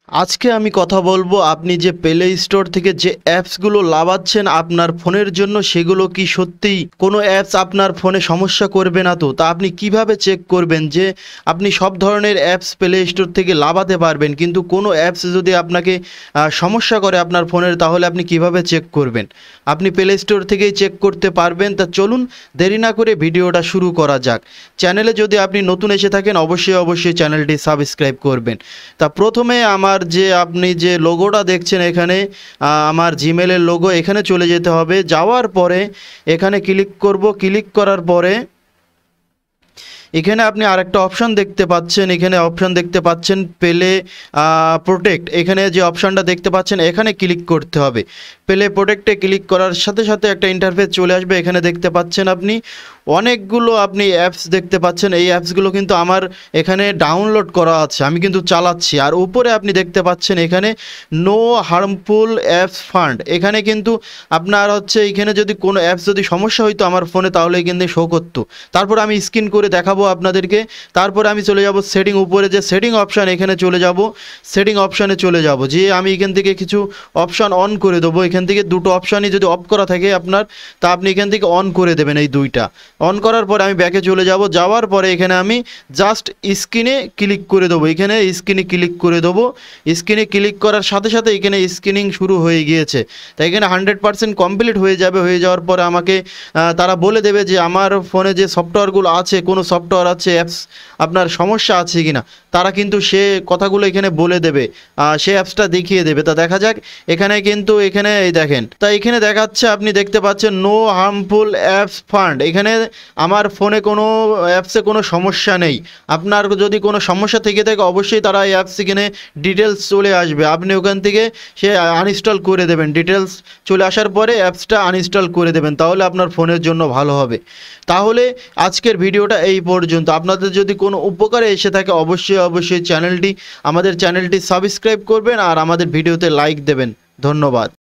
আজকে আমি কথা বলবো আপনি যে প্লে স্টোর থেকে যে অ্যাপসগুলো লাভাচ্ছেন আপনার ফোনের জন্য সেগুলো কি সত্যিই কোনো অ্যাপস আপনার ফোনে সমস্যা করবে না তো আপনি কিভাবে চেক করবেন যে আপনি সব ধরনের অ্যাপস প্লে স্টোর থেকে লাভাতে পারবেন কিন্তু কোনো অ্যাপস যদি আপনাকে সমস্যা করে আপনার ফোনের তাহলে আপনি কিভাবে চেক করবেন। আপনি প্লে স্টোর থেকেই চেক করতে পারবেন। তা চলুন দেরি না করে ভিডিওটা শুরু করা যাক। চ্যানেলে যদি আপনি নতুন এসে থাকেন অবশ্যই চ্যানেলটি সাবস্ক্রাইব করবেন। তা প্রথমে আপনি যে লোগোটা দেখছেন এখানে আমার জিমেলের লোগো, এখানে চলে যেতে হবে। যাওয়ার পরে এখানে ক্লিক করব। ক্লিক করার পরে এখানে আপনি আরেকটা অপশান দেখতে পাচ্ছেন, এখানে অপশান দেখতে পাচ্ছেন প্লে প্রোটেক্ট। এখানে যে অপশানটা দেখতে পাচ্ছেন এখানে ক্লিক করতে হবে। প্লে প্রোটেক্টে ক্লিক করার সাথে সাথে একটা ইন্টারফেস চলে আসবে। এখানে দেখতে পাচ্ছেন আপনি অনেকগুলো অ্যাপস দেখতে পাচ্ছেন। এই অ্যাপসগুলো কিন্তু আমার এখানে ডাউনলোড করা আছে, আমি কিন্তু চালাচ্ছি। আর উপরে আপনি দেখতে পাচ্ছেন এখানে নো হার্মফুল অ্যাপস ফান্ড। এখানে কিন্তু আপনার এখানে যদি কোনো অ্যাপস যদি সমস্যা হইতো আমার ফোনে তাহলে কিন্তু শো করতো। তারপর আমি স্ক্রিন করে দেখাবো আপনাদেরকে। তারপরে আমি চলে যাব সেটিং, উপরে যে সেটিং অপশান এখানে চলে যাব। সেটিং অপশানে চলে যাব, যে আমি এখান থেকে কিছু অপশান অন করে দেবো। এখান থেকে দুটো অপশানই যদি অফ করা থাকে আপনার, তা আপনি এখান থেকে অন করে দেবেন এই দুইটা। অন করার পরে আমি ব্যাকে চলে যাব। যাওয়ার পরে এখানে আমি জাস্ট স্ক্রিনে ক্লিক করে দেবো। এখানে স্ক্রিনে ক্লিক করে দেবো। স্ক্রিনে ক্লিক করার সাথে সাথে এখানে স্ক্রিনিং শুরু হয়ে গিয়েছে। তাই এখানে 100% কমপ্লিট হয়ে যাবে। হয়ে যাওয়ার পরে আমাকে তারা বলে দেবে যে আমার ফোনে যে সফটওয়্যারগুলো আছে, কোনো সফটওয়্যার আছে অ্যাপস আপনার সমস্যা আছে কি না। তারা কিন্তু সে কথাগুলো এখানে বলে দেবে, সে অ্যাপসটা দেখিয়ে দেবে। তা দেখা যাক। এখানে কিন্তু এখানে এই দেখেন, তা এখানে দেখাচ্ছে, আপনি দেখতে পাচ্ছেন নো হার্মফুল অ্যাপস ফান্ড। এখানে আমার ফোনে কোনো অ্যাপসে কোনো সমস্যা নেই। আপনার যদি কোনো সমস্যা থেকে থাকে অবশ্যই তারা এই অ্যাপস এখানে ডিটেলস চলে আসবে, আপনি ওখান থেকে সে আনইনস্টল করে দেবেন। ডিটেলস চলে আসার পরে অ্যাপসটা আনইনস্টল করে দেবেন, তাহলে আপনার ফোনের জন্য ভালো হবে। তাহলে আজকের ভিডিওটা এই পর্যন্ত। আপনাদের যদি কোনো উপকারে এসে থাকে অবশ্যই আমাদের চ্যানেলটি সাবস্ক্রাইব করবেন আর আমাদের ভিডিওতে লাইক দেবেন। ধন্যবাদ।